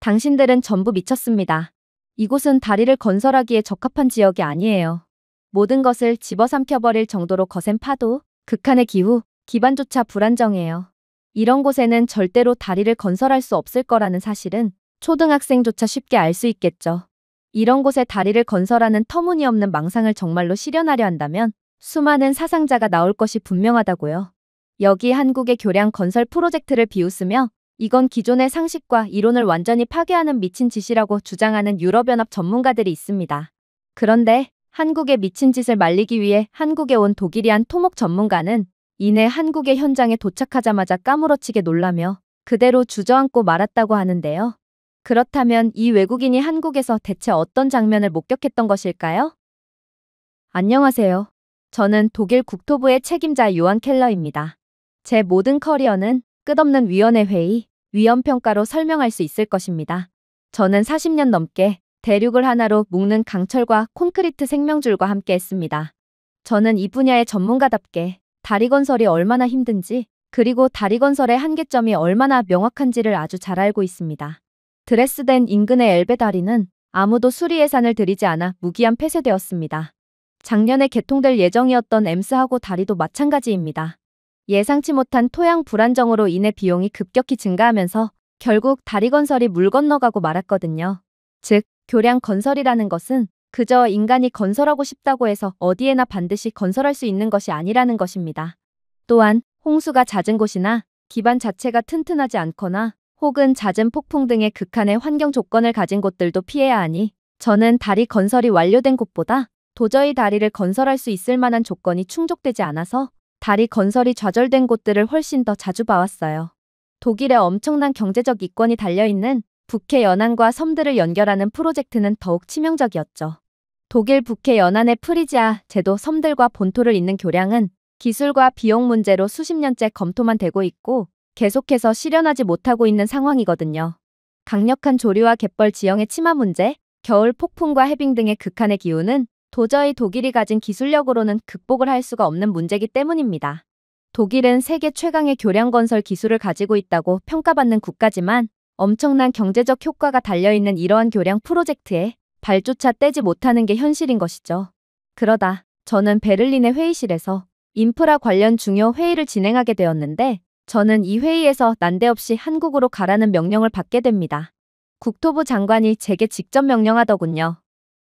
당신들은 전부 미쳤습니다. 이곳은 다리를 건설하기에 적합한 지역이 아니에요. 모든 것을 집어삼켜버릴 정도로 거센 파도, 극한의 기후, 기반조차 불안정해요. 이런 곳에는 절대로 다리를 건설할 수 없을 거라는 사실은 초등학생조차 쉽게 알 수 있겠죠. 이런 곳에 다리를 건설하는 터무니없는 망상을 정말로 실현하려 한다면 수많은 사상자가 나올 것이 분명하다고요. 여기 한국의 교량 건설 프로젝트를 비웃으며 이건 기존의 상식과 이론을 완전히 파괴하는 미친 짓이라고 주장하는 유럽연합 전문가들이 있습니다. 그런데 한국의 미친 짓을 말리기 위해 한국에 온 독일이 한 토목 전문가는 이내 한국의 현장에 도착하자마자 까무러치게 놀라며 그대로 주저앉고 말았다고 하는데요. 그렇다면 이 외국인이 한국에서 대체 어떤 장면을 목격했던 것일까요? 안녕하세요. 저는 독일 국토부의 책임자 요한 켈러입니다. 제 모든 커리어는 끝없는 위원회 회의, 위험평가로 설명할 수 있을 것입니다. 저는 40년 넘게 대륙을 하나로 묶는 강철과 콘크리트 생명줄과 함께 했습니다. 저는 이 분야의 전문가답게 다리 건설이 얼마나 힘든지, 그리고 다리 건설의 한계점이 얼마나 명확한지를 아주 잘 알고 있습니다. 드레스덴 인근의 엘베 다리는 아무도 수리 예산을 들이지 않아 무기한 폐쇄되었습니다. 작년에 개통될 예정이었던 엠스하고 다리도 마찬가지입니다. 예상치 못한 토양 불안정으로 인해 비용이 급격히 증가하면서 결국 다리 건설이 물 건너가고 말았거든요. 즉, 교량 건설이라는 것은 그저 인간이 건설하고 싶다고 해서 어디에나 반드시 건설할 수 있는 것이 아니라는 것입니다. 또한 홍수가 잦은 곳이나 기반 자체가 튼튼하지 않거나 혹은 잦은 폭풍 등의 극한의 환경 조건을 가진 곳들도 피해야 하니 저는 다리 건설이 완료된 곳보다 도저히 다리를 건설할 수 있을 만한 조건이 충족되지 않아서 다리 건설이 좌절된 곳들을 훨씬 더 자주 봐왔어요. 독일의 엄청난 경제적 이권이 달려있는 북해 연안과 섬들을 연결하는 프로젝트는 더욱 치명적이었죠. 독일 북해 연안의 프리지아 제도 섬들과 본토를 잇는 교량은 기술과 비용 문제로 수십 년째 검토만 되고 있고 계속해서 실현하지 못하고 있는 상황이거든요. 강력한 조류와 갯벌 지형의 침하 문제, 겨울 폭풍과 해빙 등의 극한의 기후는 도저히 독일이 가진 기술력으로는 극복을 할 수가 없는 문제이기 때문입니다. 독일은 세계 최강의 교량 건설 기술을 가지고 있다고 평가받는 국가지만 엄청난 경제적 효과가 달려있는 이러한 교량 프로젝트에 발조차 떼지 못하는 게 현실인 것이죠. 그러다 저는 베를린의 회의실에서 인프라 관련 중요 회의를 진행하게 되었는데 저는 이 회의에서 난데없이 한국으로 가라는 명령을 받게 됩니다. 국토부 장관이 제게 직접 명령하더군요.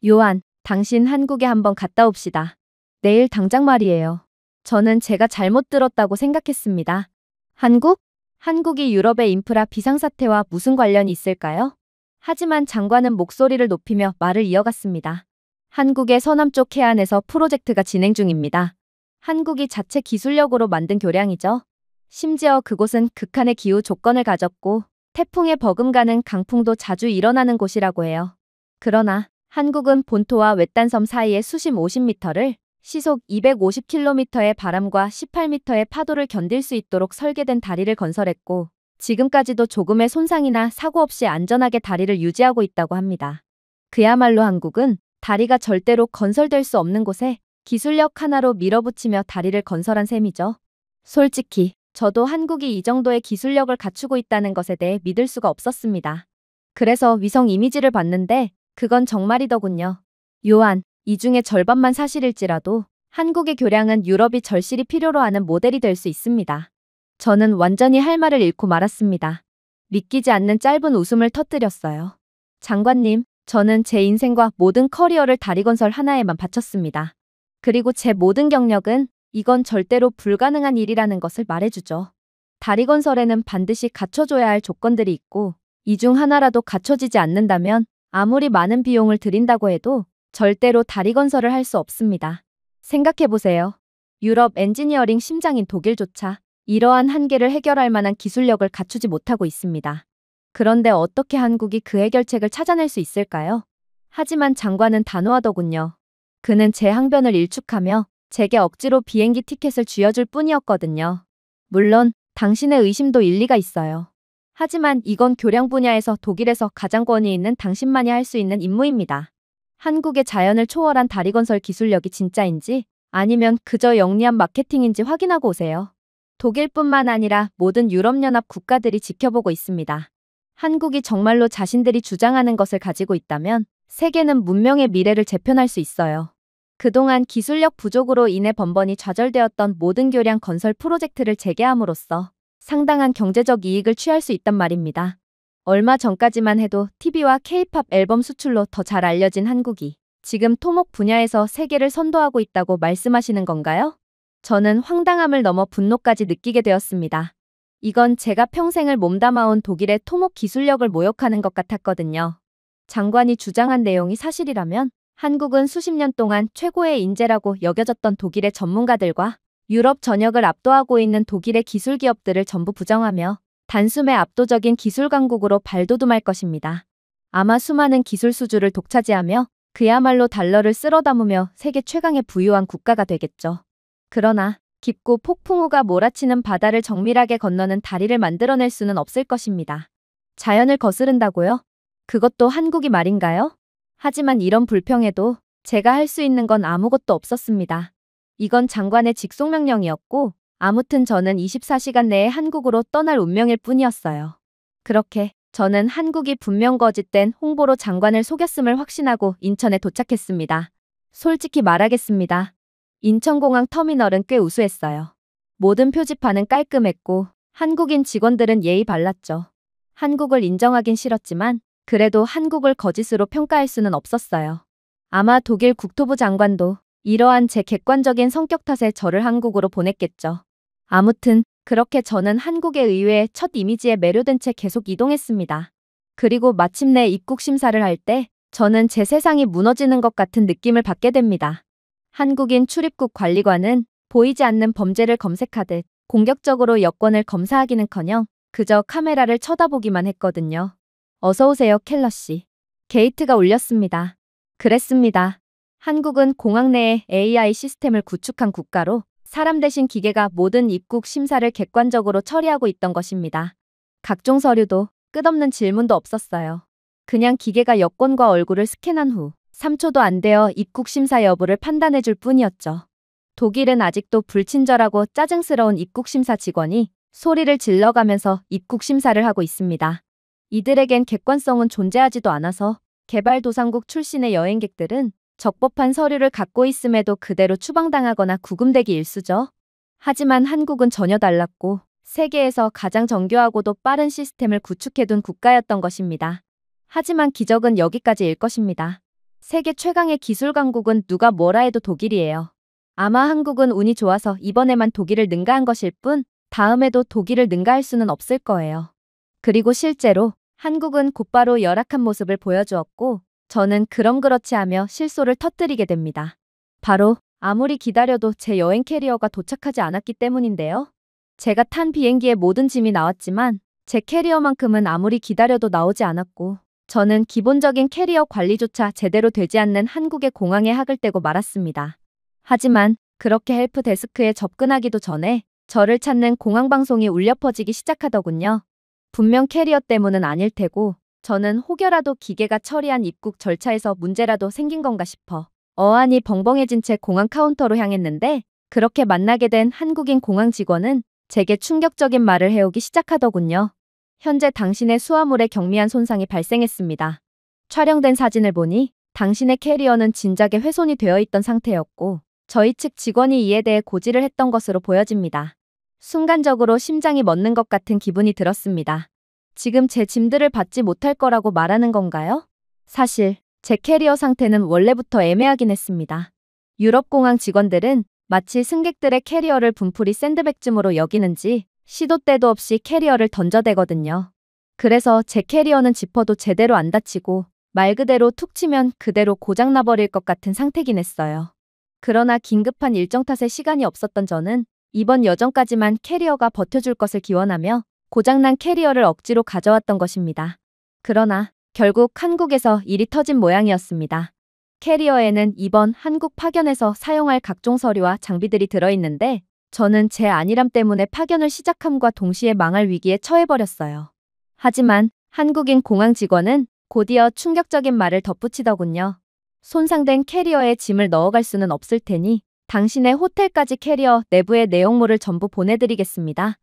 요한, 당신 한국에 한번 갔다 옵시다. 내일 당장 말이에요. 저는 제가 잘못 들었다고 생각했습니다. 한국? 한국이 유럽의 인프라 비상사태와 무슨 관련이 있을까요? 하지만 장관은 목소리를 높이며 말을 이어갔습니다. 한국의 서남쪽 해안에서 프로젝트가 진행 중입니다. 한국이 자체 기술력으로 만든 교량이죠. 심지어 그곳은 극한의 기후 조건을 가졌고 태풍에 버금가는 강풍도 자주 일어나는 곳이라고 해요. 그러나 한국은 본토와 외딴섬 사이의 수심 50m를 시속 250km의 바람과 18m의 파도를 견딜 수 있도록 설계된 다리를 건설했고 지금까지도 조금의 손상이나 사고 없이 안전하게 다리를 유지하고 있다고 합니다. 그야말로 한국은 다리가 절대로 건설될 수 없는 곳에 기술력 하나로 밀어붙이며 다리를 건설한 셈이죠. 솔직히 저도 한국이 이 정도의 기술력을 갖추고 있다는 것에 대해 믿을 수가 없었습니다. 그래서 위성 이미지를 봤는데 그건 정말이더군요. 요한, 이 중에 절반만 사실일지라도 한국의 교량은 유럽이 절실히 필요로 하는 모델이 될 수 있습니다. 저는 완전히 할 말을 잃고 말았습니다. 믿기지 않는 짧은 웃음을 터뜨렸어요. 장관님, 저는 제 인생과 모든 커리어를 다리 건설 하나에만 바쳤습니다. 그리고 제 모든 경력은 이건 절대로 불가능한 일이라는 것을 말해주죠. 다리 건설에는 반드시 갖춰줘야 할 조건들이 있고 이 중 하나라도 갖춰지지 않는다면 아무리 많은 비용을 들인다고 해도 절대로 다리 건설을 할 수 없습니다. 생각해보세요. 유럽 엔지니어링 심장인 독일조차 이러한 한계를 해결할 만한 기술력을 갖추지 못하고 있습니다. 그런데 어떻게 한국이 그 해결책을 찾아낼 수 있을까요? 하지만 장관은 단호하더군요. 그는 제 항변을 일축하며 제게 억지로 비행기 티켓을 쥐어줄 뿐이었거든요. 물론 당신의 의심도 일리가 있어요. 하지만 이건 교량 분야에서 독일에서 가장 권위 있는 당신만이 할 수 있는 임무입니다. 한국의 자연을 초월한 다리 건설 기술력이 진짜인지 아니면 그저 영리한 마케팅인지 확인하고 오세요. 독일뿐만 아니라 모든 유럽연합 국가들이 지켜보고 있습니다. 한국이 정말로 자신들이 주장하는 것을 가지고 있다면 세계는 문명의 미래를 재편할 수 있어요. 그동안 기술력 부족으로 인해 번번이 좌절되었던 모든 교량 건설 프로젝트를 재개함으로써 상당한 경제적 이익을 취할 수 있단 말입니다. 얼마 전까지만 해도 TV와 K-팝 앨범 수출로 더 잘 알려진 한국이 지금 토목 분야에서 세계를 선도하고 있다고 말씀하시는 건가요? 저는 황당함을 넘어 분노까지 느끼게 되었습니다. 이건 제가 평생을 몸담아온 독일의 토목 기술력을 모욕하는 것 같았거든요. 장관이 주장한 내용이 사실이라면 한국은 수십 년 동안 최고의 인재라고 여겨졌던 독일의 전문가들과 유럽 전역을 압도하고 있는 독일의 기술 기업들을 전부 부정하며 단숨에 압도적인 기술 강국으로 발돋움할 것입니다. 아마 수많은 기술 수주를 독차지하며 그야말로 달러를 쓸어 담으며 세계 최강의 부유한 국가가 되겠죠. 그러나 깊고 폭풍우가 몰아치는 바다를 정밀하게 건너는 다리를 만들어낼 수는 없을 것입니다. 자연을 거스른다고요? 그것도 한국이 말인가요? 하지만 이런 불평에도 제가 할 수 있는 건 아무것도 없었습니다. 이건 장관의 직속명령이었고 아무튼 저는 24시간 내에 한국으로 떠날 운명일 뿐이었어요. 그렇게 저는 한국이 분명 거짓된 홍보로 장관을 속였음을 확신하고 인천에 도착했습니다. 솔직히 말하겠습니다. 인천공항 터미널은 꽤 우수했어요. 모든 표지판은 깔끔했고 한국인 직원들은 예의 발랐죠. 한국을 인정하긴 싫었지만 그래도 한국을 거짓으로 평가할 수는 없었어요. 아마 독일 국토부 장관도 이러한 제 객관적인 성격 탓에 저를 한국으로 보냈겠죠. 아무튼 그렇게 저는 한국의 의회의 첫 이미지에 매료된 채 계속 이동했습니다. 그리고 마침내 입국 심사를 할 때 저는 제 세상이 무너지는 것 같은 느낌을 받게 됩니다. 한국인 출입국 관리관은 보이지 않는 범죄를 검색하듯 공격적으로 여권을 검사하기는커녕 그저 카메라를 쳐다보기만 했거든요. 어서 오세요, 켈러 씨. 게이트가 울렸습니다. 그랬습니다. 한국은 공항 내에 AI 시스템을 구축한 국가로 사람 대신 기계가 모든 입국 심사를 객관적으로 처리하고 있던 것입니다. 각종 서류도 끝없는 질문도 없었어요. 그냥 기계가 여권과 얼굴을 스캔한 후 3초도 안 되어 입국 심사 여부를 판단해 줄 뿐이었죠. 독일은 아직도 불친절하고 짜증스러운 입국 심사 직원이 소리를 질러가면서 입국 심사를 하고 있습니다. 이들에겐 객관성은 존재하지도 않아서 개발도상국 출신의 여행객들은 적법한 서류를 갖고 있음에도 그대로 추방당하거나 구금되기 일쑤죠. 하지만 한국은 전혀 달랐고 세계에서 가장 정교하고도 빠른 시스템을 구축해둔 국가였던 것입니다. 하지만 기적은 여기까지일 것입니다. 세계 최강의 기술 강국은 누가 뭐라 해도 독일이에요. 아마 한국은 운이 좋아서 이번에만 독일을 능가한 것일 뿐 다음에도 독일을 능가할 수는 없을 거예요. 그리고 실제로 한국은 곧바로 열악한 모습을 보여주었고 저는 그럼 그렇지 하며 실소를 터뜨리게 됩니다. 바로 아무리 기다려도 제 여행 캐리어가 도착하지 않았기 때문인데요. 제가 탄 비행기에 모든 짐이 나왔지만 제 캐리어만큼은 아무리 기다려도 나오지 않았고 저는 기본적인 캐리어 관리조차 제대로 되지 않는 한국의 공항에 학을 떼고 말았습니다. 하지만 그렇게 헬프 데스크에 접근하기도 전에 저를 찾는 공항 방송이 울려 퍼지기 시작하더군요. 분명 캐리어 때문은 아닐 테고 저는 혹여라도 기계가 처리한 입국 절차에서 문제라도 생긴 건가 싶어 어안이 벙벙해진 채 공항 카운터로 향했는데 그렇게 만나게 된 한국인 공항 직원은 제게 충격적인 말을 해오기 시작하더군요. 현재 당신의 수화물에 경미한 손상이 발생했습니다. 촬영된 사진을 보니 당신의 캐리어는 진작에 훼손이 되어 있던 상태였고 저희 측 직원이 이에 대해 고지를 했던 것으로 보여집니다. 순간적으로 심장이 멎는 것 같은 기분이 들었습니다. 지금 제 짐들을 받지 못할 거라고 말하는 건가요? 사실 제 캐리어 상태는 원래부터 애매하긴 했습니다. 유럽 공항 직원들은 마치 승객들의 캐리어를 분풀이 샌드백쯤으로 여기는지 시도 때도 없이 캐리어를 던져대거든요. 그래서 제 캐리어는 지퍼도 제대로 안 닫히고 말 그대로 툭 치면 그대로 고장나버릴 것 같은 상태긴 했어요. 그러나 긴급한 일정 탓에 시간이 없었던 저는 이번 여정까지만 캐리어가 버텨줄 것을 기원하며 고장난 캐리어를 억지로 가져왔던 것입니다. 그러나 결국 한국에서 일이 터진 모양이었습니다. 캐리어에는 이번 한국 파견에서 사용할 각종 서류와 장비들이 들어있는데 저는 제 안일함 때문에 파견을 시작함과 동시에 망할 위기에 처해버렸어요. 하지만 한국인 공항 직원은 곧이어 충격적인 말을 덧붙이더군요. 손상된 캐리어에 짐을 넣어갈 수는 없을 테니 당신의 호텔까지 캐리어 내부의 내용물을 전부 보내드리겠습니다.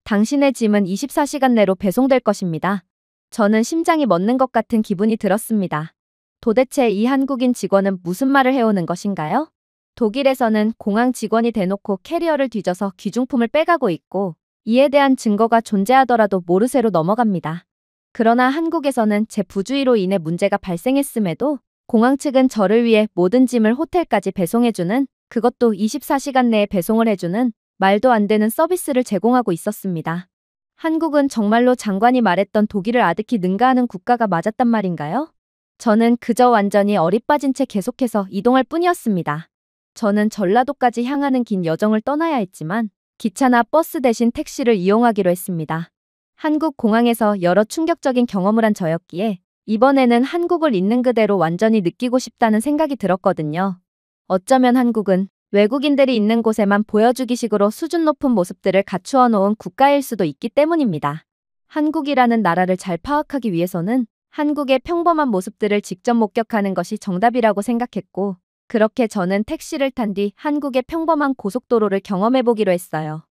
당신의 짐은 24시간 내로 배송될 것입니다. 저는 심장이 멎는 것 같은 기분이 들었습니다. 도대체 이 한국인 직원은 무슨 말을 해오는 것인가요? 독일에서는 공항 직원이 대놓고 캐리어를 뒤져서 귀중품을 빼가고 있고 이에 대한 증거가 존재하더라도 모르쇠로 넘어갑니다. 그러나 한국에서는 제 부주의로 인해 문제가 발생했음에도 공항 측은 저를 위해 모든 짐을 호텔까지 배송해주는, 그것도 24시간 내에 배송을 해주는 말도 안 되는 서비스를 제공하고 있었습니다. 한국은 정말로 장관이 말했던 독일을 아득히 능가하는 국가가 맞았단 말인가요? 저는 그저 완전히 어리빠진 채 계속해서 이동할 뿐이었습니다. 저는 전라도까지 향하는 긴 여정을 떠나야 했지만 기차나 버스 대신 택시를 이용하기로 했습니다. 한국 공항에서 여러 충격적인 경험을 한 저였기에 이번에는 한국을 있는 그대로 완전히 느끼고 싶다는 생각이 들었거든요. 어쩌면 한국은 외국인들이 있는 곳에만 보여주기식으로 수준 높은 모습들을 갖추어 놓은 국가일 수도 있기 때문입니다. 한국이라는 나라를 잘 파악하기 위해서는 한국의 평범한 모습들을 직접 목격하는 것이 정답이라고 생각했고, 그렇게 저는 택시를 탄 뒤 한국의 평범한 고속도로를 경험해보기로 했어요.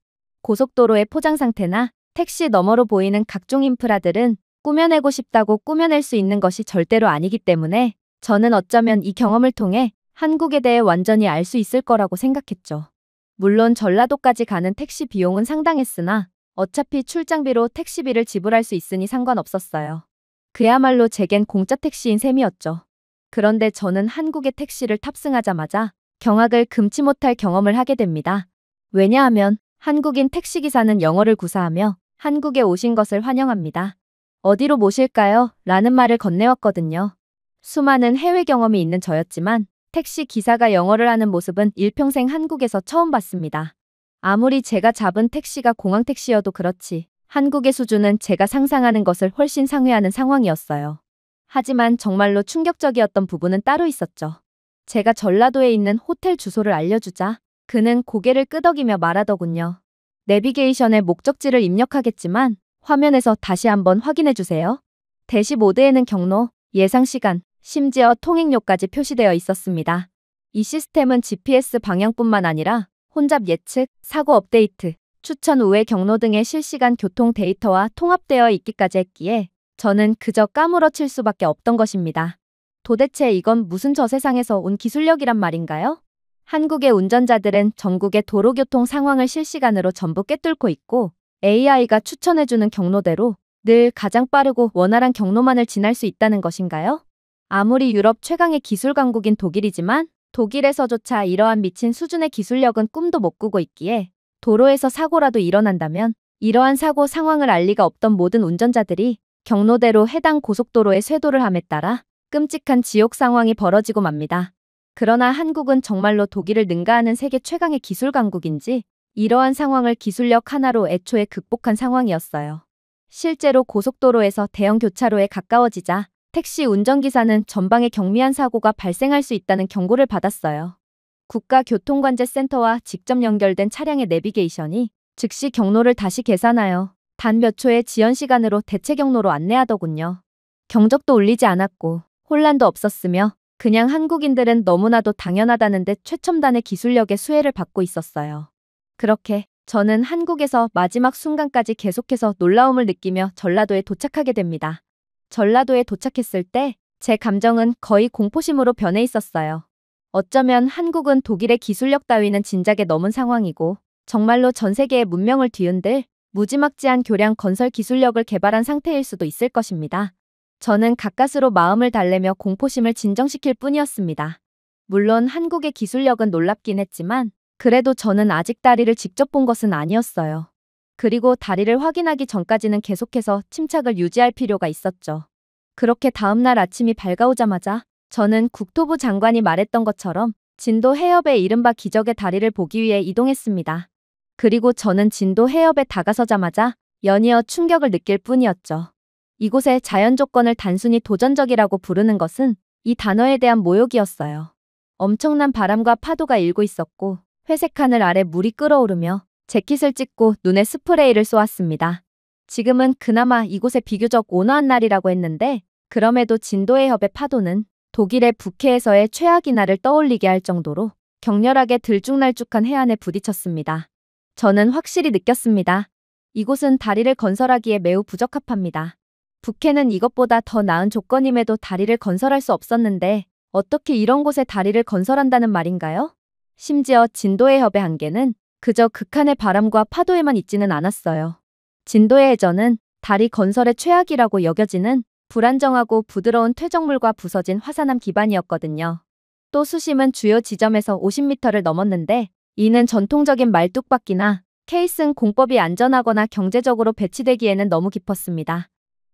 고속도로의 포장 상태나 택시 너머로 보이는 각종 인프라들은 꾸며내고 싶다고 꾸며낼 수 있는 것이 절대로 아니기 때문에 저는 어쩌면 이 경험을 통해 한국에 대해 완전히 알 수 있을 거라고 생각했죠. 물론 전라도까지 가는 택시 비용은 상당했으나 어차피 출장비로 택시비를 지불할 수 있으니 상관없었어요. 그야말로 제겐 공짜 택시인 셈이었죠. 그런데 저는 한국의 택시를 탑승하자마자 경악을 금치 못할 경험을 하게 됩니다. 왜냐하면 한국인 택시기사는 영어를 구사하며 한국에 오신 것을 환영합니다. 어디로 모실까요? 라는 말을 건네왔거든요. 수많은 해외 경험이 있는 저였지만 택시 기사가 영어를 하는 모습은 일평생 한국에서 처음 봤습니다. 아무리 제가 잡은 택시가 공항 택시여도 그렇지 한국의 수준은 제가 상상하는 것을 훨씬 상회하는 상황이었어요. 하지만 정말로 충격적이었던 부분은 따로 있었죠. 제가 전라도에 있는 호텔 주소를 알려주자 그는 고개를 끄덕이며 말하더군요. 내비게이션에 목적지를 입력하겠지만 화면에서 다시 한번 확인해주세요. 대시보드에는 경로, 예상시간, 심지어 통행료까지 표시되어 있었습니다. 이 시스템은 GPS 방향뿐만 아니라 혼잡 예측, 사고 업데이트, 추천 우회 경로 등의 실시간 교통 데이터와 통합되어 있기까지 했기에 저는 그저 까무러칠 수밖에 없던 것입니다. 도대체 이건 무슨 저 세상에서 온 기술력이란 말인가요? 한국의 운전자들은 전국의 도로교통 상황을 실시간으로 전부 꿰뚫고 있고 AI가 추천해주는 경로대로 늘 가장 빠르고 원활한 경로만을 지날 수 있다는 것인가요? 아무리 유럽 최강의 기술 강국인 독일이지만 독일에서조차 이러한 미친 수준의 기술력은 꿈도 못 꾸고 있기에 도로에서 사고라도 일어난다면 이러한 사고 상황을 알 리가 없던 모든 운전자들이 경로대로 해당 고속도로에 쇄도를 함에 따라 끔찍한 지옥 상황이 벌어지고 맙니다. 그러나 한국은 정말로 독일을 능가하는 세계 최강의 기술 강국인지 이러한 상황을 기술력 하나로 애초에 극복한 상황이었어요. 실제로 고속도로에서 대형 교차로에 가까워지자 택시 운전기사는 전방에 경미한 사고가 발생할 수 있다는 경고를 받았어요. 국가교통관제센터와 직접 연결된 차량의 내비게이션이 즉시 경로를 다시 계산하여 단 몇 초의 지연 시간으로 대체 경로로 안내하더군요. 경적도 울리지 않았고 혼란도 없었으며 그냥 한국인들은 너무나도 당연하다는 듯 최첨단의 기술력의 수혜를 받고 있었어요. 그렇게 저는 한국에서 마지막 순간까지 계속해서 놀라움을 느끼며 전라도에 도착하게 됩니다. 전라도에 도착했을 때 제 감정은 거의 공포심으로 변해 있었어요. 어쩌면 한국은 독일의 기술력 따위는 진작에 넘은 상황이고 정말로 전 세계의 문명을 뒤흔들 무지막지한 교량 건설 기술력을 개발한 상태일 수도 있을 것입니다. 저는 가까스로 마음을 달래며 공포심을 진정시킬 뿐이었습니다. 물론 한국의 기술력은 놀랍긴 했지만 그래도 저는 아직 다리를 직접 본 것은 아니었어요. 그리고 다리를 확인하기 전까지는 계속해서 침착을 유지할 필요가 있었죠. 그렇게 다음날 아침이 밝아오자마자 저는 국토부 장관이 말했던 것처럼 진도 해협의 이른바 기적의 다리를 보기 위해 이동했습니다. 그리고 저는 진도 해협에 다가서자마자 연이어 충격을 느낄 뿐이었죠. 이곳의 자연 조건을 단순히 도전적이라고 부르는 것은 이 단어에 대한 모욕이었어요. 엄청난 바람과 파도가 일고 있었고 회색 하늘 아래 물이 끓어오르며 재킷을 찢고 눈에 스프레이를 쏘았습니다. 지금은 그나마 이곳에 비교적 온화한 날이라고 했는데 그럼에도 진도의 협의 파도는 독일의 북해에서의 최악의 날을 떠올리게 할 정도로 격렬하게 들쭉날쭉한 해안에 부딪혔습니다. 저는 확실히 느꼈습니다. 이곳은 다리를 건설하기에 매우 부적합합니다. 북해는 이것보다 더 나은 조건임에도 다리를 건설할 수 없었는데 어떻게 이런 곳에 다리를 건설한다는 말인가요? 심지어 진도의 협의 한계는 그저 극한의 바람과 파도에만 있지는 않았어요. 진도의 해저는 다리 건설의 최악이라고 여겨지는 불안정하고 부드러운 퇴적물과 부서진 화산암 기반이었거든요. 또 수심은 주요 지점에서 50m를 넘었는데 이는 전통적인 말뚝박기나 케이슨 공법이 안전하거나 경제적으로 배치되기에는 너무 깊었습니다.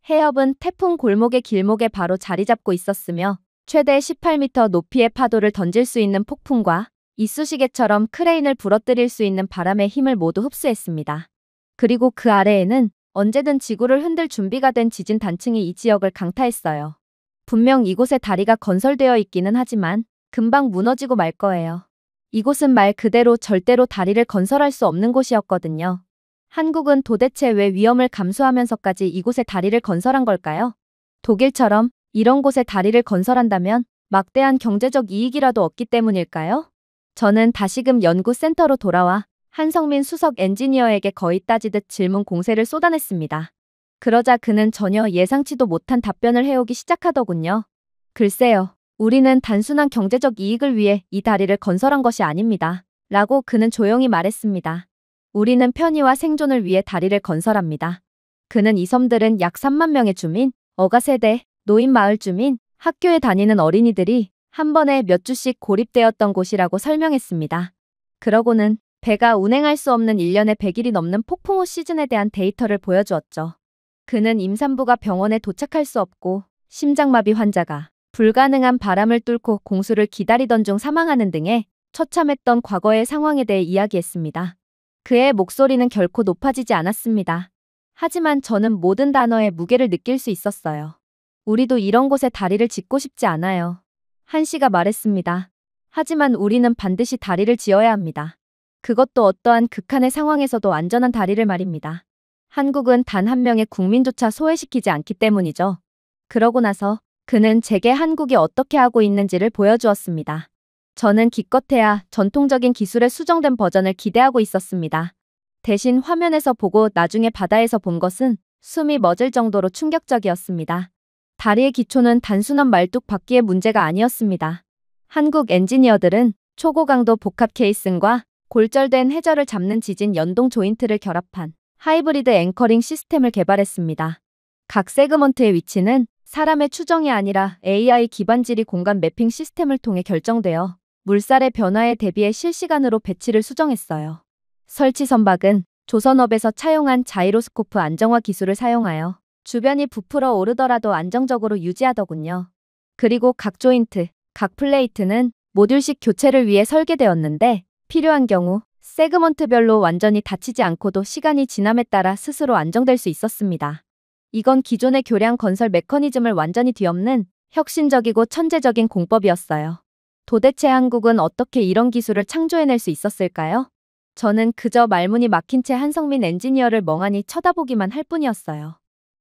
해협은 태풍 골목의 길목에 바로 자리 잡고 있었으며 최대 18m 높이의 파도를 던질 수 있는 폭풍과 이쑤시개처럼 크레인을 부러뜨릴 수 있는 바람의 힘을 모두 흡수했습니다. 그리고 그 아래에는 언제든 지구를 흔들 준비가 된 지진 단층이 이 지역을 강타했어요. 분명 이곳에 다리가 건설되어 있기는 하지만 금방 무너지고 말 거예요. 이곳은 말 그대로 절대로 다리를 건설할 수 없는 곳이었거든요. 한국은 도대체 왜 위험을 감수하면서까지 이곳에 다리를 건설한 걸까요? 독일처럼 이런 곳에 다리를 건설한다면 막대한 경제적 이익이라도 얻기 때문일까요? 저는 다시금 연구센터로 돌아와 한성민 수석 엔지니어에게 거의 따지듯 질문 공세를 쏟아냈습니다. 그러자 그는 전혀 예상치도 못한 답변을 해오기 시작하더군요. 글쎄요. 우리는 단순한 경제적 이익을 위해 이 다리를 건설한 것이 아닙니다. 라고 그는 조용히 말했습니다. 우리는 편의와 생존을 위해 다리를 건설합니다. 그는 이 섬들은 약 3만 명의 주민, 어가세대, 노인 마을 주민, 학교에 다니는 어린이들이 한 번에 몇 주씩 고립되었던 곳이라고 설명했습니다. 그러고는 배가 운행할 수 없는 1년에 100일이 넘는 폭풍우 시즌에 대한 데이터를 보여주었죠. 그는 임산부가 병원에 도착할 수 없고 심장마비 환자가 불가능한 바람을 뚫고 공수를 기다리던 중 사망하는 등의 처참했던 과거의 상황에 대해 이야기했습니다. 그의 목소리는 결코 높아지지 않았습니다. 하지만 저는 모든 단어의 무게를 느낄 수 있었어요. 우리도 이런 곳에 다리를 짓고 싶지 않아요. 한 씨가 말했습니다. 하지만 우리는 반드시 다리를 지어야 합니다. 그것도 어떠한 극한의 상황에서도 안전한 다리를 말입니다. 한국은 단 한 명의 국민조차 소외시키지 않기 때문이죠. 그러고 나서 그는 제게 한국이 어떻게 하고 있는지를 보여주었습니다. 저는 기껏해야 전통적인 기술의 수정된 버전을 기대하고 있었습니다. 대신 화면에서 보고 나중에 바다에서 본 것은 숨이 멎을 정도로 충격적이었습니다. 다리의 기초는 단순한 말뚝박기의 문제가 아니었습니다. 한국 엔지니어들은 초고강도 복합 케이슨과 골절된 해저를 잡는 지진 연동 조인트를 결합한 하이브리드 앵커링 시스템을 개발했습니다. 각 세그먼트의 위치는 사람의 추정이 아니라 AI 기반 지리 공간 매핑 시스템을 통해 결정되어 물살의 변화에 대비해 실시간으로 배치를 수정했어요. 설치 선박은 조선업에서 차용한 자이로스코프 안정화 기술을 사용하여 주변이 부풀어 오르더라도 안정적으로 유지하더군요. 그리고 각 조인트, 각 플레이트는 모듈식 교체를 위해 설계되었는데 필요한 경우 세그먼트별로 완전히 닫히지 않고도 시간이 지남에 따라 스스로 안정될 수 있었습니다. 이건 기존의 교량 건설 메커니즘을 완전히 뒤엎는 혁신적이고 천재적인 공법이었어요. 도대체 한국은 어떻게 이런 기술을 창조해낼 수 있었을까요? 저는 그저 말문이 막힌 채 한성민 엔지니어를 멍하니 쳐다보기만 할 뿐이었어요.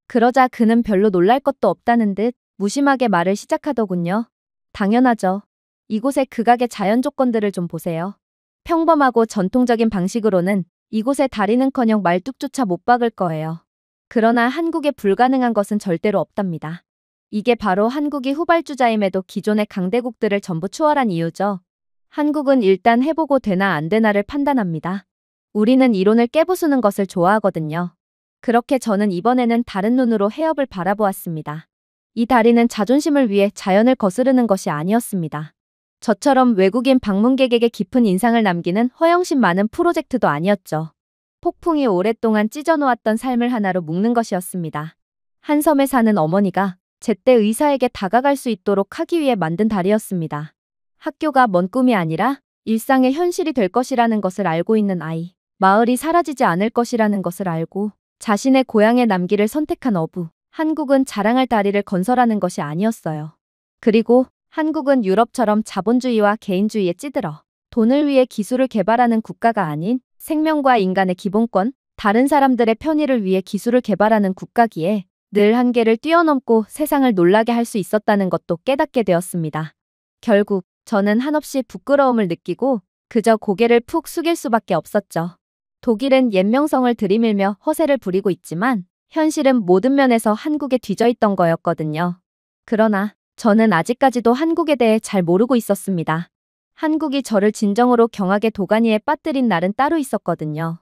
그러자 그는 별로 놀랄 것도 없다는 듯 무심하게 말을 시작하더군요. 당연하죠. 이곳의 극악의 자연 조건들을 좀 보세요. 평범하고 전통적인 방식으로는 이곳의 다리는커녕 말뚝조차 못 박을 거예요. 그러나 한국에 불가능한 것은 절대로 없답니다. 이게 바로 한국이 후발주자임에도 기존의 강대국들을 전부 추월한 이유죠. 한국은 일단 해보고 되나 안 되나를 판단합니다. 우리는 이론을 깨부수는 것을 좋아하거든요. 그렇게 저는 이번에는 다른 눈으로 해협을 바라보았습니다. 이 다리는 자존심을 위해 자연을 거스르는 것이 아니었습니다. 저처럼 외국인 방문객에게 깊은 인상을 남기는 허영심 많은 프로젝트도 아니었죠. 폭풍이 오랫동안 찢어놓았던 삶을 하나로 묶는 것이었습니다. 한 섬에 사는 어머니가 제때 의사에게 다가갈 수 있도록 하기 위해 만든 다리였습니다. 학교가 먼 꿈이 아니라 일상의 현실이 될 것이라는 것을 알고 있는 아이, 마을이 사라지지 않을 것이라는 것을 알고 자신의 고향에 남기를 선택한 어부, 한국은 자랑할 다리를 건설하는 것이 아니었어요. 그리고 한국은 유럽처럼 자본주의와 개인주의에 찌들어 돈을 위해 기술을 개발하는 국가가 아닌 생명과 인간의 기본권, 다른 사람들의 편의를 위해 기술을 개발하는 국가기에 늘 한계를 뛰어넘고 세상을 놀라게 할 수 있었다는 것도 깨닫게 되었습니다. 결국 저는 한없이 부끄러움을 느끼고 그저 고개를 푹 숙일 수밖에 없었죠. 독일은 옛 명성을 들이밀며 허세를 부리고 있지만 현실은 모든 면에서 한국에 뒤져 있던 거였거든요. 그러나 저는 아직까지도 한국에 대해 잘 모르고 있었습니다. 한국이 저를 진정으로 경악의 도가니에 빠뜨린 날은 따로 있었거든요.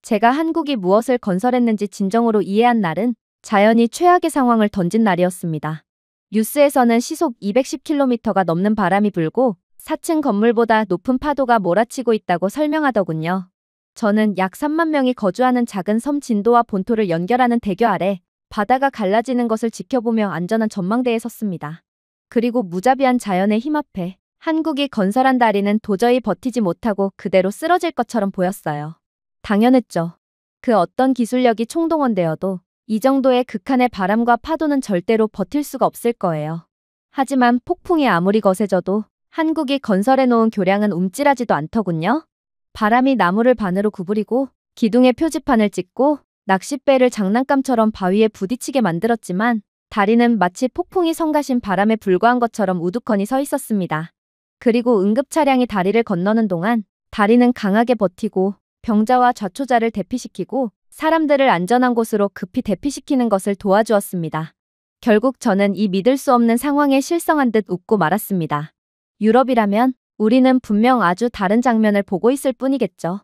제가 한국이 무엇을 건설했는지 진정으로 이해한 날은 자연이 최악의 상황을 던진 날이었습니다. 뉴스에서는 시속 210km가 넘는 바람이 불고 4층 건물보다 높은 파도가 몰아치고 있다고 설명하더군요. 저는 약 3만 명이 거주하는 작은 섬 진도와 본토를 연결하는 대교 아래 바다가 갈라지는 것을 지켜보며 안전한 전망대에 섰습니다. 그리고 무자비한 자연의 힘 앞에 한국이 건설한 다리는 도저히 버티지 못하고 그대로 쓰러질 것처럼 보였어요. 당연했죠. 그 어떤 기술력이 총동원되어도 이 정도의 극한의 바람과 파도는 절대로 버틸 수가 없을 거예요. 하지만 폭풍이 아무리 거세져도 한국이 건설해 놓은 교량은 움찔하지도 않더군요. 바람이 나무를 반으로 구부리고 기둥에 표지판을 찍고 낚싯배를 장난감처럼 바위에 부딪히게 만들었지만 다리는 마치 폭풍이 성가신 바람에 불과한 것처럼 우두커니 서 있었습니다. 그리고 응급 차량이 다리를 건너는 동안 다리는 강하게 버티고 병자와 좌초자를 대피시키고 사람들을 안전한 곳으로 급히 대피시키는 것을 도와주었습니다. 결국 저는 이 믿을 수 없는 상황에 실성한 듯 웃고 말았습니다. 유럽이라면 우리는 분명 아주 다른 장면을 보고 있을 뿐이겠죠.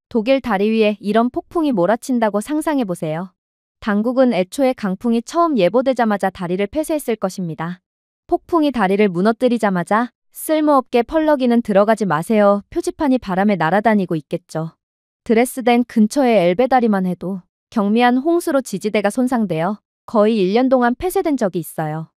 독일 다리 위에 이런 폭풍이 몰아친다고 상상해보세요. 당국은 애초에 강풍이 처음 예보되자마자 다리를 폐쇄했을 것입니다. 폭풍이 다리를 무너뜨리자마자 쓸모없게 펄럭이는 들어가지 마세요. 표지판이 바람에 날아다니고 있겠죠. 드레스덴 근처의 엘베 다리만 해도 경미한 홍수로 지지대가 손상되어 거의 1년 동안 폐쇄된 적이 있어요.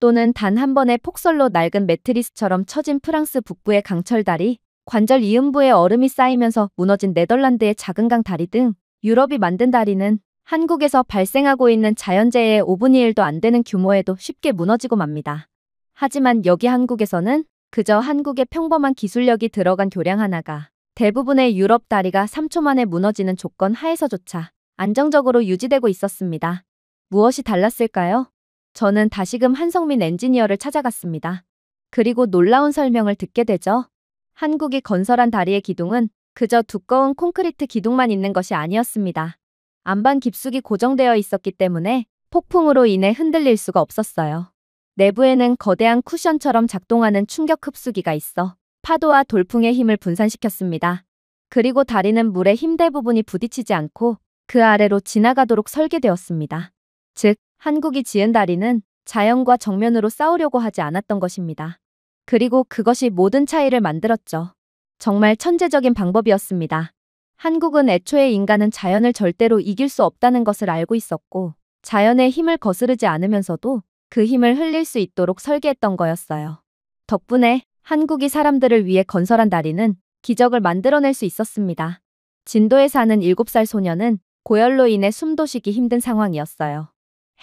또는 단 한 번의 폭설로 낡은 매트리스처럼 처진 프랑스 북부의 강철다리, 관절 이음부에 얼음이 쌓이면서 무너진 네덜란드의 작은 강 다리 등 유럽이 만든 다리는 한국에서 발생하고 있는 자연재해의 5분의 1도 안 되는 규모에도 쉽게 무너지고 맙니다. 하지만 여기 한국에서는 그저 한국의 평범한 기술력이 들어간 교량 하나가 대부분의 유럽 다리가 3초 만에 무너지는 조건 하에서조차 안정적으로 유지되고 있었습니다. 무엇이 달랐을까요? 저는 다시금 한성민 엔지니어를 찾아갔습니다. 그리고 놀라운 설명을 듣게 되죠. 한국이 건설한 다리의 기둥은 그저 두꺼운 콘크리트 기둥만 있는 것이 아니었습니다. 안반 깊숙이 고정되어 있었기 때문에 폭풍으로 인해 흔들릴 수가 없었어요. 내부에는 거대한 쿠션처럼 작동하는 충격 흡수기가 있어 파도와 돌풍의 힘을 분산시켰습니다. 그리고 다리는 물에 힘 대부분이 부딪히지 않고 그 아래로 지나가도록 설계되었습니다. 즉, 한국이 지은 다리는 자연과 정면으로 싸우려고 하지 않았던 것입니다. 그리고 그것이 모든 차이를 만들었죠. 정말 천재적인 방법이었습니다. 한국은 애초에 인간은 자연을 절대로 이길 수 없다는 것을 알고 있었고 자연의 힘을 거스르지 않으면서도 그 힘을 흘릴 수 있도록 설계했던 거였어요. 덕분에 한국이 사람들을 위해 건설한 다리는 기적을 만들어낼 수 있었습니다. 진도에 사는 7살 소녀는 고열로 인해 숨도 쉬기 힘든 상황이었어요.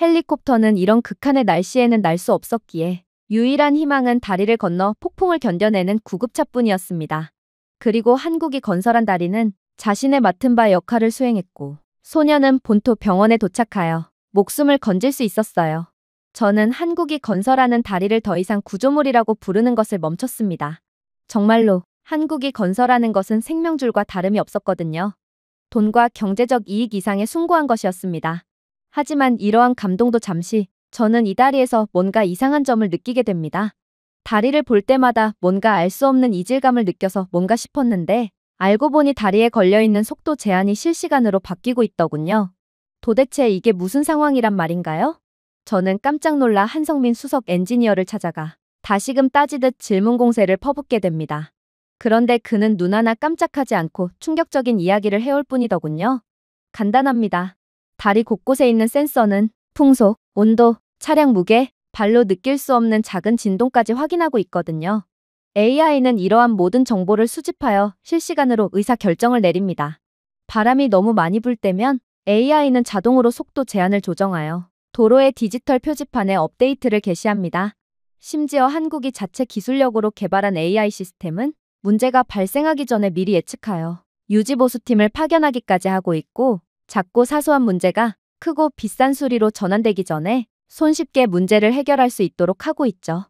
헬리콥터는 이런 극한의 날씨에는 날 수 없었기에 유일한 희망은 다리를 건너 폭풍을 견뎌내는 구급차뿐이었습니다. 그리고 한국이 건설한 다리는 자신의 맡은 바 역할을 수행했고 소녀는 본토 병원에 도착하여 목숨을 건질 수 있었어요. 저는 한국이 건설하는 다리를 더 이상 구조물이라고 부르는 것을 멈췄습니다. 정말로 한국이 건설하는 것은 생명줄과 다름이 없었거든요. 돈과 경제적 이익 이상에 숭고한 것이었습니다. 하지만 이러한 감동도 잠시, 저는 이 다리에서 뭔가 이상한 점을 느끼게 됩니다. 다리를 볼 때마다 뭔가 알 수 없는 이질감을 느껴서 뭔가 싶었는데 알고 보니 다리에 걸려있는 속도 제한이 실시간으로 바뀌고 있더군요. 도대체 이게 무슨 상황이란 말인가요? 저는 깜짝 놀라 한성민 수석 엔지니어를 찾아가 다시금 따지듯 질문 공세를 퍼붓게 됩니다. 그런데 그는 눈 하나 깜짝하지 않고 충격적인 이야기를 해올 뿐이더군요. 간단합니다. 다리 곳곳에 있는 센서는 풍속, 온도, 차량 무게, 발로 느낄 수 없는 작은 진동까지 확인하고 있거든요. AI는 이러한 모든 정보를 수집하여 실시간으로 의사 결정을 내립니다. 바람이 너무 많이 불 때면 AI는 자동으로 속도 제한을 조정하여 도로의 디지털 표지판에 업데이트를 게시합니다. 심지어 한국이 자체 기술력으로 개발한 AI 시스템은 문제가 발생하기 전에 미리 예측하여 유지보수팀을 파견하기까지 하고 있고 작고 사소한 문제가 크고 비싼 수리로 전환되기 전에 손쉽게 문제를 해결할 수 있도록 하고 있죠.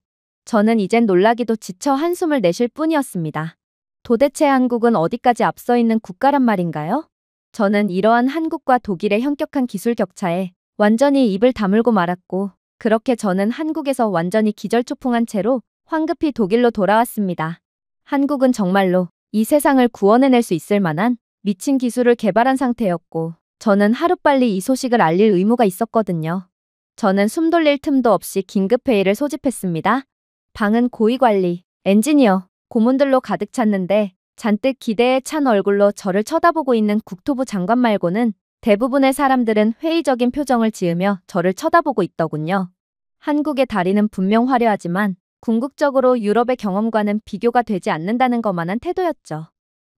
저는 이젠 놀라기도 지쳐 한숨을 내쉴 뿐이었습니다. 도대체 한국은 어디까지 앞서 있는 국가란 말인가요? 저는 이러한 한국과 독일의 현격한 기술 격차에 완전히 입을 다물고 말았고, 그렇게 저는 한국에서 완전히 기절초풍한 채로 황급히 독일로 돌아왔습니다. 한국은 정말로 이 세상을 구원해낼 수 있을 만한 미친 기술을 개발한 상태였고, 저는 하루빨리 이 소식을 알릴 의무가 있었거든요. 저는 숨 돌릴 틈도 없이 긴급회의를 소집했습니다. 방은 고위관리, 엔지니어, 고문들로 가득 찼는데 잔뜩 기대에 찬 얼굴로 저를 쳐다보고 있는 국토부 장관 말고는 대부분의 사람들은 회의적인 표정을 지으며 저를 쳐다보고 있더군요. 한국의 다리는 분명 화려하지만 궁극적으로 유럽의 경험과는 비교가 되지 않는다는 것만한 태도였죠.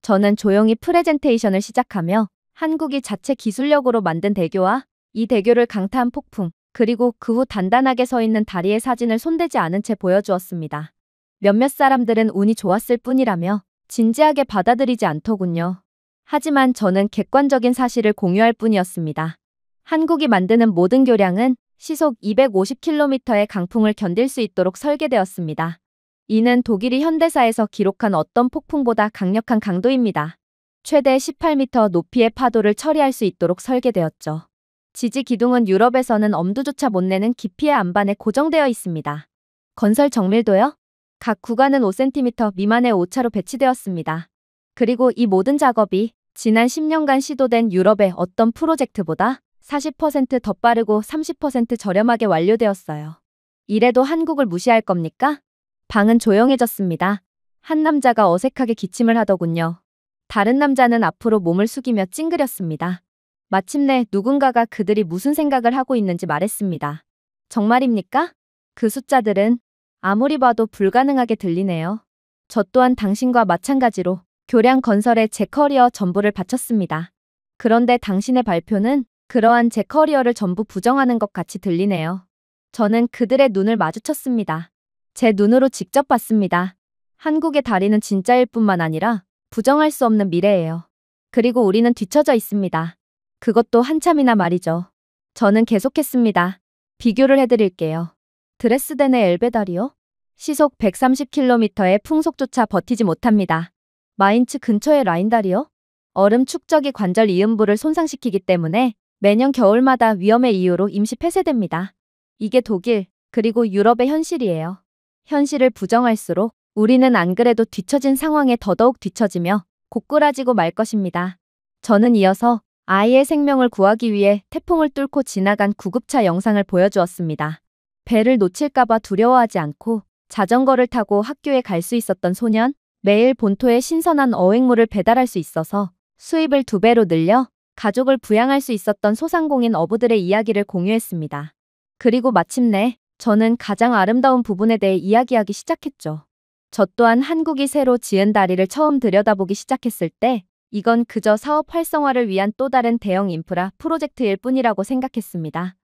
저는 조용히 프레젠테이션을 시작하며 한국이 자체 기술력으로 만든 대교와 이 대교를 강타한 폭풍, 그리고 그 후 단단하게 서 있는 다리의 사진을 손대지 않은 채 보여주었습니다. 몇몇 사람들은 운이 좋았을 뿐이라며 진지하게 받아들이지 않더군요. 하지만 저는 객관적인 사실을 공유할 뿐이었습니다. 한국이 만드는 모든 교량은 시속 250km의 강풍을 견딜 수 있도록 설계되었습니다. 이는 독일이 현대사에서 기록한 어떤 폭풍보다 강력한 강도입니다. 최대 18m 높이의 파도를 처리할 수 있도록 설계되었죠. 지지 기둥은 유럽에서는 엄두조차 못 내는 깊이의 안반에 고정되어 있습니다. 건설 정밀도요? 각 구간은 5cm 미만의 오차로 배치되었습니다. 그리고 이 모든 작업이 지난 10년간 시도된 유럽의 어떤 프로젝트보다 40% 더 빠르고 30% 저렴하게 완료되었어요. 이래도 한국을 무시할 겁니까? 방은 조용해졌습니다. 한 남자가 어색하게 기침을 하더군요. 다른 남자는 앞으로 몸을 숙이며 찡그렸습니다. 마침내 누군가가 그들이 무슨 생각을 하고 있는지 말했습니다. 정말입니까? 그 숫자들은 아무리 봐도 불가능하게 들리네요. 저 또한 당신과 마찬가지로 교량 건설에 제 커리어 전부를 바쳤습니다. 그런데 당신의 발표는 그러한 제 커리어를 전부 부정하는 것 같이 들리네요. 저는 그들의 눈을 마주쳤습니다. 제 눈으로 직접 봤습니다. 한국의 다리는 진짜일 뿐만 아니라 부정할 수 없는 미래예요. 그리고 우리는 뒤처져 있습니다. 그것도 한참이나 말이죠. 저는 계속했습니다. 비교를 해드릴게요. 드레스덴의 엘베다리요? 시속 130km의 풍속조차 버티지 못합니다. 마인츠 근처의 라인다리요? 얼음 축적이 관절 이음부를 손상시키기 때문에 매년 겨울마다 위험의 이유로 임시 폐쇄됩니다. 이게 독일, 그리고 유럽의 현실이에요. 현실을 부정할수록 우리는 안 그래도 뒤처진 상황에 더더욱 뒤처지며 고꾸라지고 말 것입니다. 저는 이어서 아이의 생명을 구하기 위해 태풍을 뚫고 지나간 구급차 영상을 보여주었습니다. 배를 놓칠까봐 두려워하지 않고 자전거를 타고 학교에 갈 수 있었던 소년, 매일 본토에 신선한 어획물을 배달할 수 있어서 수입을 2배로 늘려 가족을 부양할 수 있었던 소상공인 어부들의 이야기를 공유했습니다. 그리고 마침내 저는 가장 아름다운 부분에 대해 이야기하기 시작했죠. 저 또한 한국이 새로 지은 다리를 처음 들여다보기 시작했을 때 이건 그저 사업 활성화를 위한 또 다른 대형 인프라 프로젝트일 뿐이라고 생각했습니다.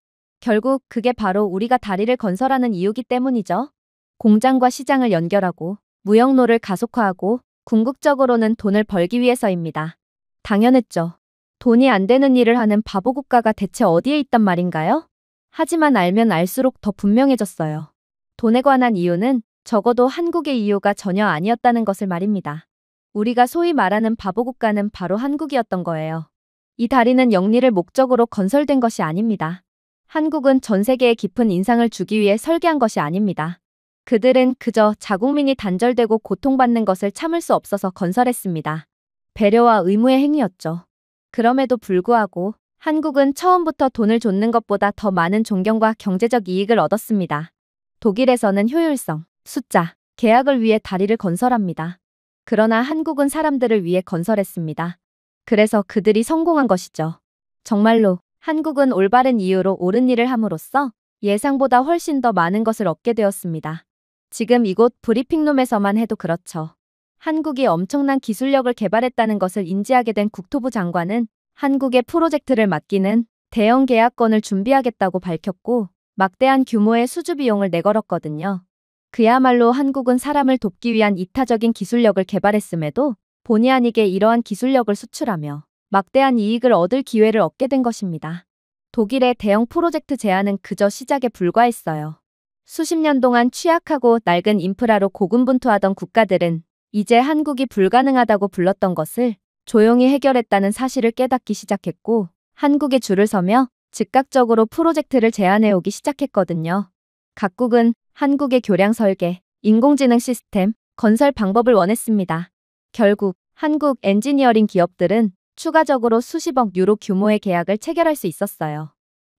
결국 그게 바로 우리가 다리를 건설하는 이유기 때문이죠. 공장과 시장을 연결하고 무역로를 가속화하고 궁극적으로는 돈을 벌기 위해서입니다. 당연했죠. 돈이 안 되는 일을 하는 바보 국가가 대체 어디에 있단 말인가요? 하지만 알면 알수록 더 분명해졌어요. 돈에 관한 이유는 적어도 한국의 이유가 전혀 아니었다는 것을 말입니다. 우리가 소위 말하는 바보 국가는 바로 한국이었던 거예요. 이 다리는 영리를 목적으로 건설된 것이 아닙니다. 한국은 전 세계에 깊은 인상을 주기 위해 설계한 것이 아닙니다. 그들은 그저 자국민이 단절되고 고통받는 것을 참을 수 없어서 건설했습니다. 배려와 의무의 행위였죠. 그럼에도 불구하고 한국은 처음부터 돈을 좇는 것보다 더 많은 존경과 경제적 이익을 얻었습니다. 독일에서는 효율성, 숫자, 계약을 위해 다리를 건설합니다. 그러나 한국은 사람들을 위해 건설했습니다. 그래서 그들이 성공한 것이죠. 정말로 한국은 올바른 이유로 옳은 일을 함으로써 예상보다 훨씬 더 많은 것을 얻게 되었습니다. 지금 이곳 브리핑룸에서만 해도 그렇죠. 한국이 엄청난 기술력을 개발했다는 것을 인지하게 된 국토부 장관은 한국의 프로젝트를 맡기는 대형 계약건을 준비하겠다고 밝혔고 막대한 규모의 수주 비용을 내걸었거든요. 그야말로 한국은 사람을 돕기 위한 이타적인 기술력을 개발했음에도 본의 아니게 이러한 기술력을 수출하며 막대한 이익을 얻을 기회를 얻게 된 것입니다. 독일의 대형 프로젝트 제안은 그저 시작에 불과했어요. 수십 년 동안 취약하고 낡은 인프라로 고군분투하던 국가들은 이제 한국이 불가능하다고 불렀던 것을 조용히 해결했다는 사실을 깨닫기 시작했고 한국에 줄을 서며 즉각적으로 프로젝트를 제안해 오기 시작했거든요. 각국은 한국의 교량 설계, 인공지능 시스템, 건설 방법을 원했습니다. 결국 한국 엔지니어링 기업들은 추가적으로 수십억 유로 규모의 계약을 체결할 수 있었어요.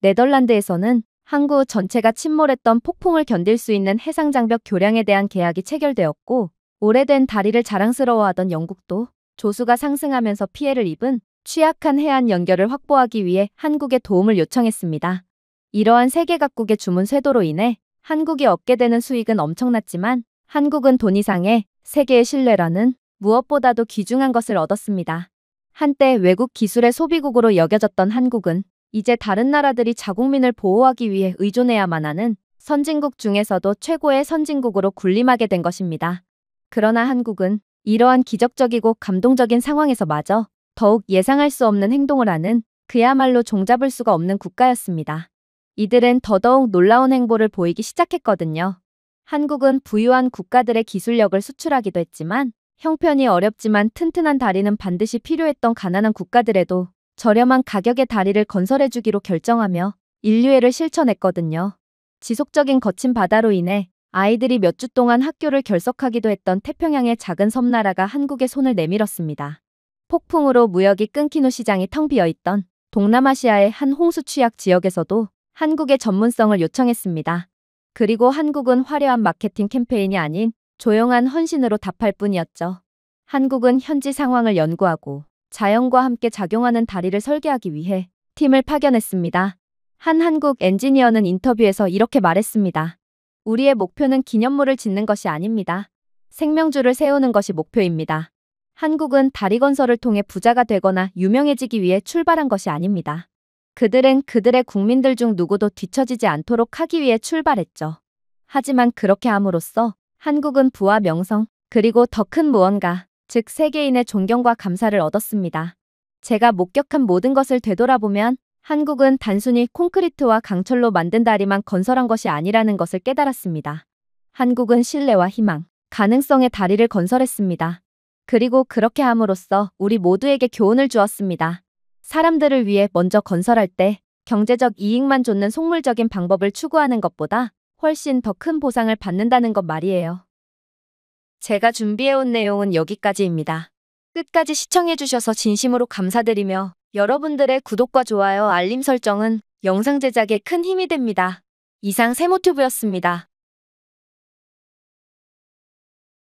네덜란드에서는 항구 전체가 침몰했던 폭풍을 견딜 수 있는 해상장벽 교량에 대한 계약이 체결되었고, 오래된 다리를 자랑스러워하던 영국도 조수가 상승하면서 피해를 입은 취약한 해안 연결을 확보하기 위해 한국에 도움을 요청했습니다. 이러한 세계 각국의 주문 쇄도로 인해 한국이 얻게 되는 수익은 엄청났지만 한국은 돈 이상의 세계의 신뢰라는 무엇보다도 귀중한 것을 얻었습니다. 한때 외국 기술의 소비국으로 여겨졌던 한국은 이제 다른 나라들이 자국민을 보호하기 위해 의존해야만 하는 선진국 중에서도 최고의 선진국으로 군림하게 된 것입니다. 그러나 한국은 이러한 기적적이고 감동적인 상황에서마저 더욱 예상할 수 없는 행동을 하는 그야말로 종잡을 수가 없는 국가였습니다. 이들은 더더욱 놀라운 행보를 보이기 시작했거든요. 한국은 부유한 국가들의 기술력을 수출하기도 했지만 형편이 어렵지만 튼튼한 다리는 반드시 필요했던 가난한 국가들에도 저렴한 가격의 다리를 건설해주기로 결정하며 인류애를 실천했거든요. 지속적인 거친 바다로 인해 아이들이 몇 주 동안 학교를 결석하기도 했던 태평양의 작은 섬나라가 한국의 손을 내밀었습니다. 폭풍으로 무역이 끊긴 후 시장이 텅 비어있던 동남아시아의 한 홍수 취약 지역에서도 한국의 전문성을 요청했습니다. 그리고 한국은 화려한 마케팅 캠페인이 아닌 조용한 헌신으로 답할 뿐이었죠. 한국은 현지 상황을 연구하고 자연과 함께 작용하는 다리를 설계하기 위해 팀을 파견했습니다. 한 한국 엔지니어는 인터뷰에서 이렇게 말했습니다. 우리의 목표는 기념물을 짓는 것이 아닙니다. 생명줄을 세우는 것이 목표입니다. 한국은 다리 건설을 통해 부자가 되거나 유명해지기 위해 출발한 것이 아닙니다. 그들은 그들의 국민들 중 누구도 뒤처지지 않도록 하기 위해 출발했죠. 하지만 그렇게 함으로써 한국은 부와 명성, 그리고 더 큰 무언가, 즉 세계인의 존경과 감사를 얻었습니다. 제가 목격한 모든 것을 되돌아보면 한국은 단순히 콘크리트와 강철로 만든 다리만 건설한 것이 아니라는 것을 깨달았습니다. 한국은 신뢰와 희망, 가능성의 다리를 건설했습니다. 그리고 그렇게 함으로써 우리 모두에게 교훈을 주었습니다. 사람들을 위해 먼저 건설할 때 경제적 이익만 좇는 속물적인 방법을 추구하는 것보다 훨씬 더 큰 보상을 받는다는 것 말이에요. 제가 준비해온 내용은 여기까지입니다. 끝까지 시청해주셔서 진심으로 감사드리며 여러분들의 구독과 좋아요, 알림 설정은 영상 제작에 큰 힘이 됩니다. 이상 세모튜브였습니다.